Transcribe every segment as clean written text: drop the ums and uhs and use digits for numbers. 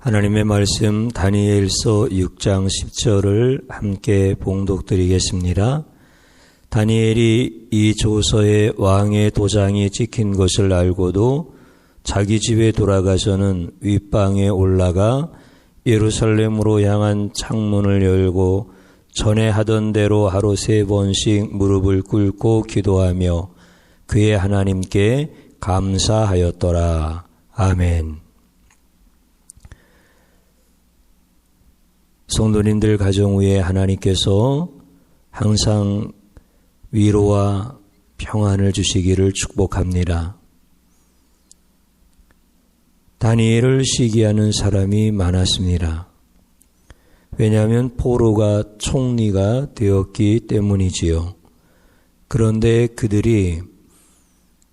하나님의 말씀 다니엘서 6장 10절을 함께 봉독드리겠습니다. 다니엘이 이 조서에 왕의 도장이 찍힌 것을 알고도 자기 집에 돌아가서는 윗방에 올라가 예루살렘으로 향한 창문을 열고 전에 하던 대로 하루 3번씩 무릎을 꿇고 기도하며 그의 하나님께 감사하였더라. 아멘. 성도님들 가정 위에 하나님께서 항상 위로와 평안을 주시기를 축복합니다. 다니엘을 시기하는 사람이 많았습니다. 왜냐하면 포로가 총리가 되었기 때문이지요. 그런데 그들이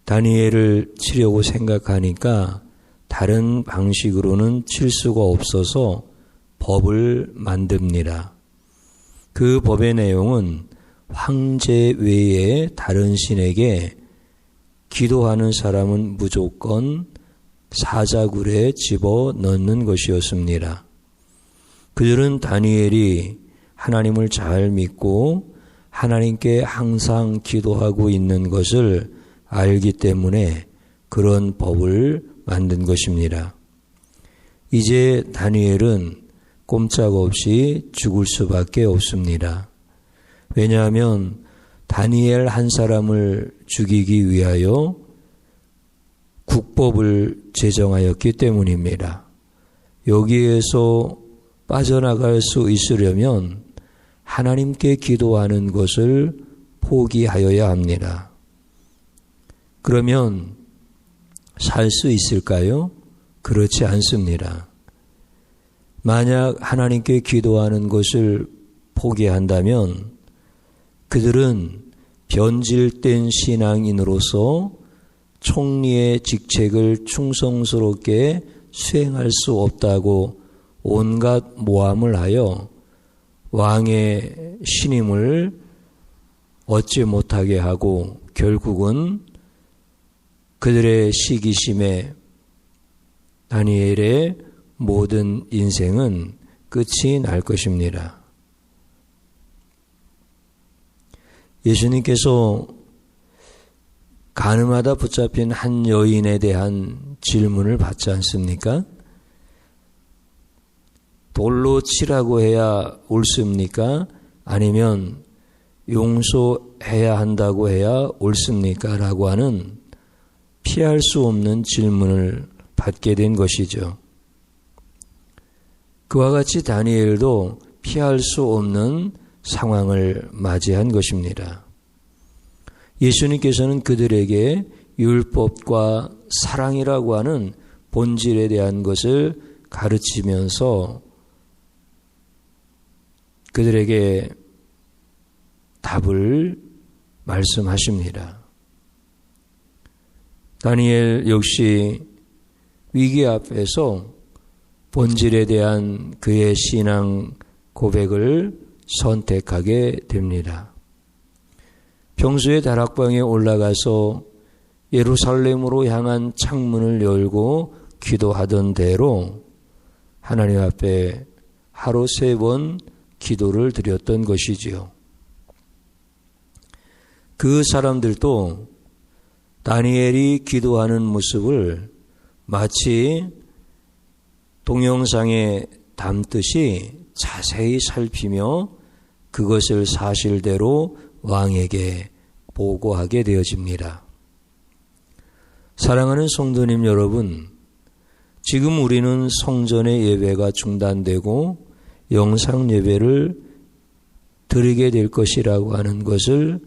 다니엘을 치려고 생각하니까 다른 방식으로는 칠 수가 없어서 법을 만듭니다. 그 법의 내용은 황제 외에 다른 신에게 기도하는 사람은 무조건 사자굴에 집어 넣는 것이었습니다. 그들은 다니엘이 하나님을 잘 믿고 하나님께 항상 기도하고 있는 것을 알기 때문에 그런 법을 만든 것입니다. 이제 다니엘은 꼼짝없이 죽을 수밖에 없습니다. 왜냐하면 다니엘 한 사람을 죽이기 위하여 국법을 제정하였기 때문입니다. 여기에서 빠져나갈 수 있으려면 하나님께 기도하는 것을 포기하여야 합니다. 그러면 살 수 있을까요? 그렇지 않습니다. 만약 하나님께 기도하는 것을 포기한다면 그들은 변질된 신앙인으로서 총리의 직책을 충성스럽게 수행할 수 없다고 온갖 모함을 하여 왕의 신임을 얻지 못하게 하고 결국은 그들의 시기심에 다니엘의 모든 인생은 끝이 날 것입니다. 예수님께서 가늠하다 붙잡힌 한 여인에 대한 질문을 받지 않습니까? 돌로 치라고 해야 옳습니까? 아니면 용서해야 한다고 해야 옳습니까? 라고 하는 피할 수 없는 질문을 받게 된 것이죠. 그와 같이 다니엘도 피할 수 없는 상황을 맞이한 것입니다. 예수님께서는 그들에게 율법과 사랑이라고 하는 본질에 대한 것을 가르치면서 그들에게 답을 말씀하십니다. 다니엘 역시 위기 앞에서 본질에 대한 그의 신앙 고백을 선택하게 됩니다. 평소에 다락방에 올라가서 예루살렘으로 향한 창문을 열고 기도하던 대로 하나님 앞에 하루 3번 기도를 드렸던 것이지요. 그 사람들도 다니엘이 기도하는 모습을 마치 동영상에 담듯이 자세히 살피며 그것을 사실대로 왕에게 보고하게 되어집니다. 사랑하는 성도님 여러분, 지금 우리는 성전의 예배가 중단되고 영상 예배를 드리게 될 것이라고 하는 것을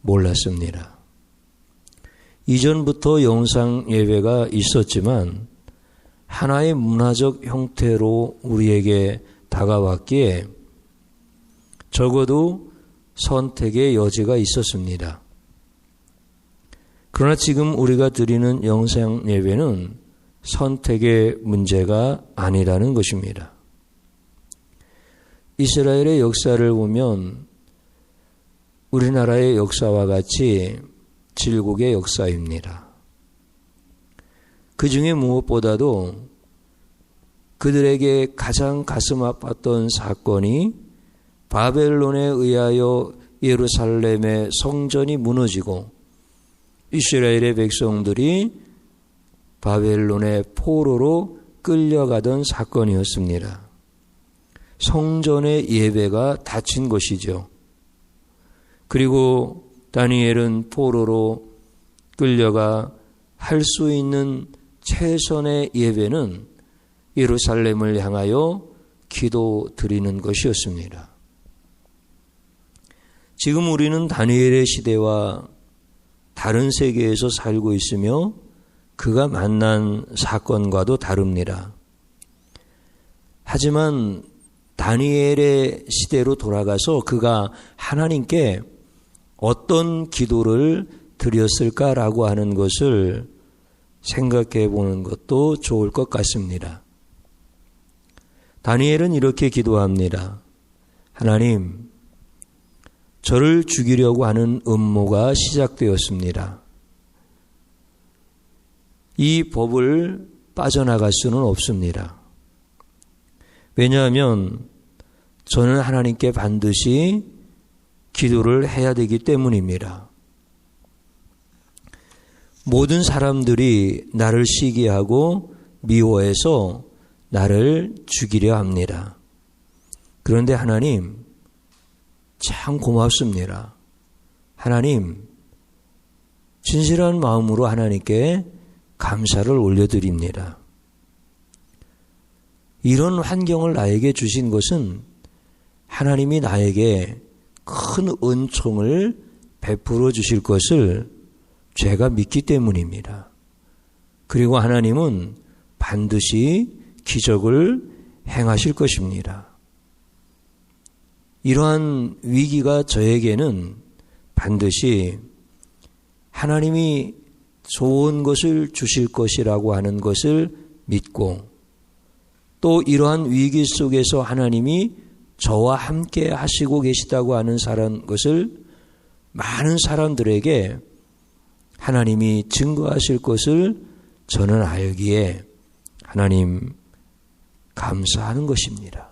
몰랐습니다. 이전부터 영상 예배가 있었지만 하나의 문화적 형태로 우리에게 다가왔기에 적어도 선택의 여지가 있었습니다. 그러나 지금 우리가 드리는 영상 예배는 선택의 문제가 아니라는 것입니다. 이스라엘의 역사를 보면 우리나라의 역사와 같이 질곡의 역사입니다. 그 중에 무엇보다도 그들에게 가장 가슴 아팠던 사건이 바벨론에 의하여 예루살렘의 성전이 무너지고 이스라엘의 백성들이 바벨론의 포로로 끌려가던 사건이었습니다. 성전의 예배가 닫힌 것이죠. 그리고 다니엘은 포로로 끌려가 할 수 있는 최선의 예배는 예루살렘을 향하여 기도 드리는 것이었습니다. 지금 우리는 다니엘의 시대와 다른 세계에서 살고 있으며 그가 만난 사건과도 다릅니다. 하지만 다니엘의 시대로 돌아가서 그가 하나님께 어떤 기도를 드렸을까라고 하는 것을 생각해 보는 것도 좋을 것 같습니다. 다니엘은 이렇게 기도합니다. 하나님, 저를 죽이려고 하는 음모가 시작되었습니다. 이 법을 빠져나갈 수는 없습니다. 왜냐하면 저는 하나님께 반드시 기도를 해야 되기 때문입니다. 모든 사람들이 나를 시기하고 미워해서 나를 죽이려 합니다. 그런데 하나님, 참 고맙습니다. 하나님, 진실한 마음으로 하나님께 감사를 올려드립니다. 이런 환경을 나에게 주신 것은 하나님이 나에게 큰 은총을 베풀어 주실 것을 제가 믿기 때문입니다. 그리고 하나님은 반드시 기적을 행하실 것입니다. 이러한 위기가 저에게는 반드시 하나님이 좋은 것을 주실 것이라고 하는 것을 믿고 또 이러한 위기 속에서 하나님이 저와 함께 하시고 계시다고 하는 것을 많은 사람들에게 하나님이 증거하실 것을 저는 알기에 하나님 감사하는 것입니다.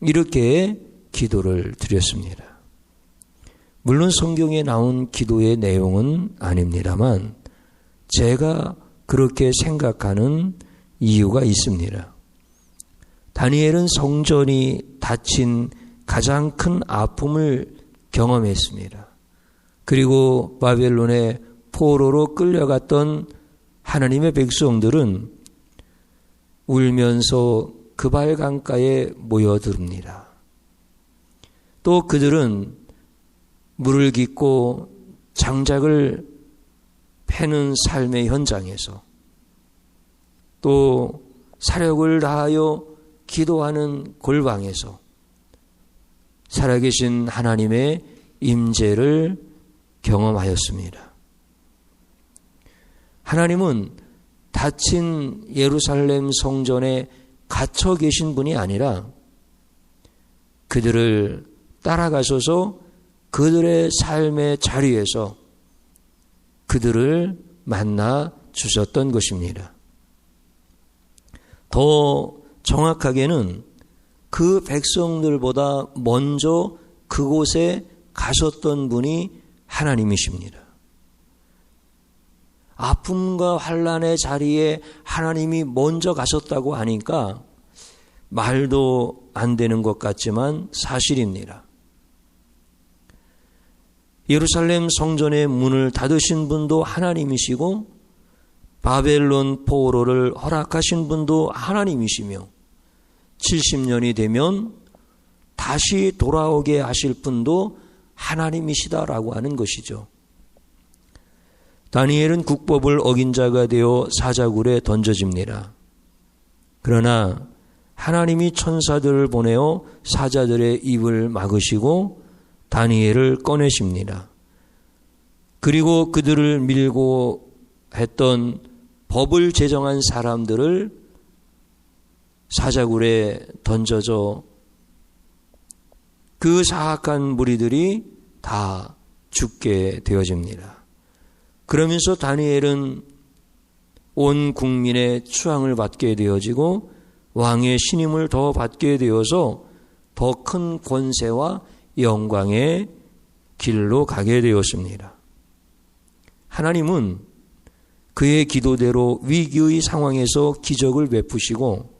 이렇게 기도를 드렸습니다. 물론 성경에 나온 기도의 내용은 아닙니다만 제가 그렇게 생각하는 이유가 있습니다. 다니엘은 성전이 닫힌 가장 큰 아픔을 경험했습니다. 그리고 바벨론의 포로로 끌려갔던 하나님의 백성들은 울면서 그발 강가에 모여듭니다. 또 그들은 물을 깃고 장작을 패는 삶의 현장에서 또 사력을 다하여 기도하는 골방에서 살아계신 하나님의 임재를 경험하였습니다. 하나님은 닫힌 예루살렘 성전에 갇혀 계신 분이 아니라 그들을 따라가셔서 그들의 삶의 자리에서 그들을 만나 주셨던 것입니다. 더 정확하게는 그 백성들보다 먼저 그곳에 가셨던 분이 하나님이십니다. 아픔과 환난의 자리에 하나님이 먼저 가셨다고 하니까 말도 안 되는 것 같지만 사실입니다. 예루살렘 성전의 문을 닫으신 분도 하나님이시고 바벨론 포로를 허락하신 분도 하나님이시며 70년이 되면 다시 돌아오게 하실 분도 하나님이시다라고 하는 것이죠. 다니엘은 국법을 어긴 자가 되어 사자굴에 던져집니다. 그러나 하나님이 천사들을 보내어 사자들의 입을 막으시고 다니엘을 꺼내십니다. 그리고 그들을 밀고 했던 법을 제정한 사람들을 사자굴에 던져져 그 사악한 무리들이 다 죽게 되어집니다. 그러면서 다니엘은 온 국민의 추앙을 받게 되어지고 왕의 신임을 더 받게 되어서 더 큰 권세와 영광의 길로 가게 되었습니다. 하나님은 그의 기도대로 위기의 상황에서 기적을 베푸시고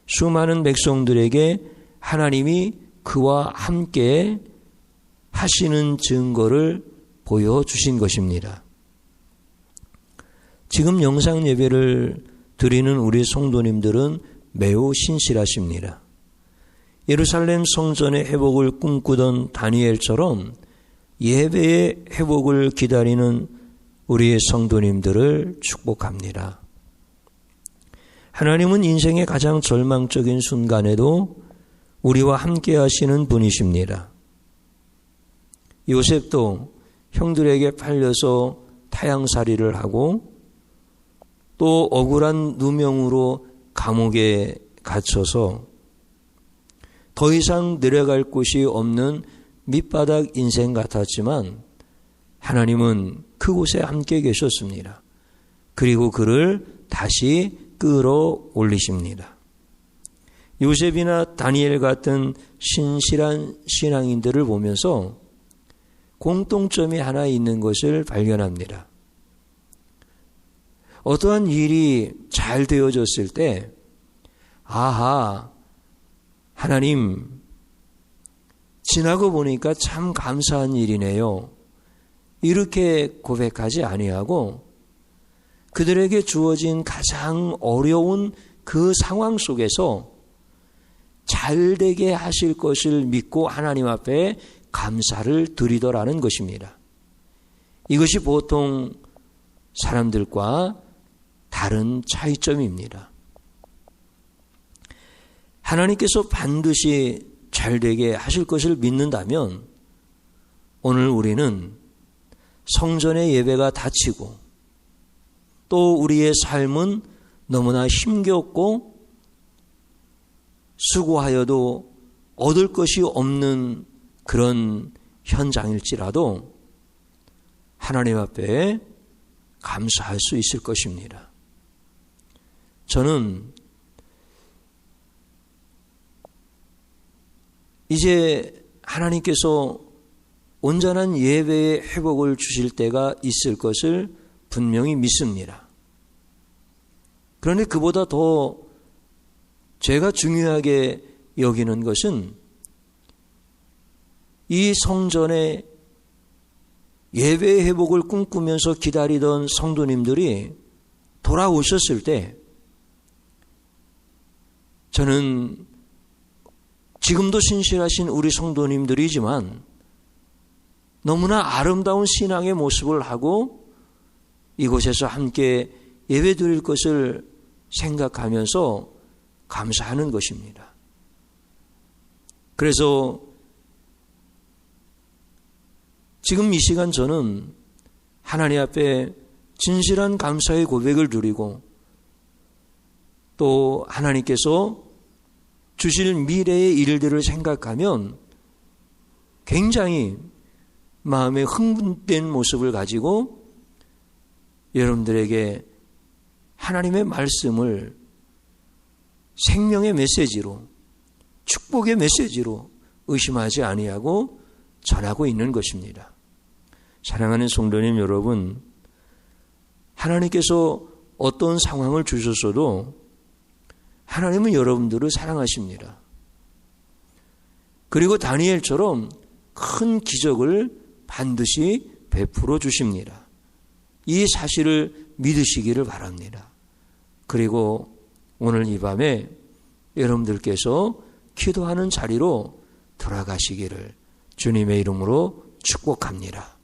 수많은 백성들에게 하나님이 그와 함께 하시는 증거를 보여주신 것입니다. 지금 영상 예배를 드리는 우리 성도님들은 매우 신실하십니다. 예루살렘 성전의 회복을 꿈꾸던 다니엘처럼 예배의 회복을 기다리는 우리의 성도님들을 축복합니다. 하나님은 인생의 가장 절망적인 순간에도 우리와 함께 하시는 분이십니다. 요셉도 형들에게 팔려서 타향살이를 하고 또 억울한 누명으로 감옥에 갇혀서 더 이상 내려갈 곳이 없는 밑바닥 인생 같았지만 하나님은 그곳에 함께 계셨습니다. 그리고 그를 다시 끌어올리십니다. 요셉이나 다니엘 같은 신실한 신앙인들을 보면서 공통점이 하나 있는 것을 발견합니다. 어떠한 일이 잘 되어졌을 때 아하, 하나님 지나고 보니까 참 감사한 일이네요. 이렇게 고백하지 아니하고 그들에게 주어진 가장 어려운 그 상황 속에서 잘 되게 하실 것을 믿고 하나님 앞에 감사를 드리더라는 것입니다. 이것이 보통 사람들과 다른 차이점입니다. 하나님께서 반드시 잘 되게 하실 것을 믿는다면 오늘 우리는 성전의 예배가 닫히고 또 우리의 삶은 너무나 힘겹고 수고하여도 얻을 것이 없는 그런 현장일지라도 하나님 앞에 감사할 수 있을 것입니다. 저는 이제 하나님께서 온전한 예배의 회복을 주실 때가 있을 것을 분명히 믿습니다. 그런데 그보다 더 제가 중요하게 여기는 것은 이 성전의 예배의 회복을 꿈꾸면서 기다리던 성도님들이 돌아오셨을 때 저는 지금도 신실하신 우리 성도님들이지만 너무나 아름다운 신앙의 모습을 하고 이곳에서 함께 예배 드릴 것을 생각하면서 감사하는 것입니다. 그래서 지금 이 시간 저는 하나님 앞에 진실한 감사의 고백을 드리고 또 하나님께서 주실 미래의 일들을 생각하면 굉장히 마음에 흥분된 모습을 가지고 여러분들에게 하나님의 말씀을 생명의 메시지로 축복의 메시지로 의심하지 아니하고 전하고 있는 것입니다. 사랑하는 성도님 여러분, 하나님께서 어떤 상황을 주셨어도 하나님은 여러분들을 사랑하십니다. 그리고 다니엘처럼 큰 기적을 반드시 베풀어 주십니다. 이 사실을 믿으시기를 바랍니다. 그리고 오늘 이 밤에 여러분들께서 기도하는 자리로 돌아가시기를 주님의 이름으로 축복합니다.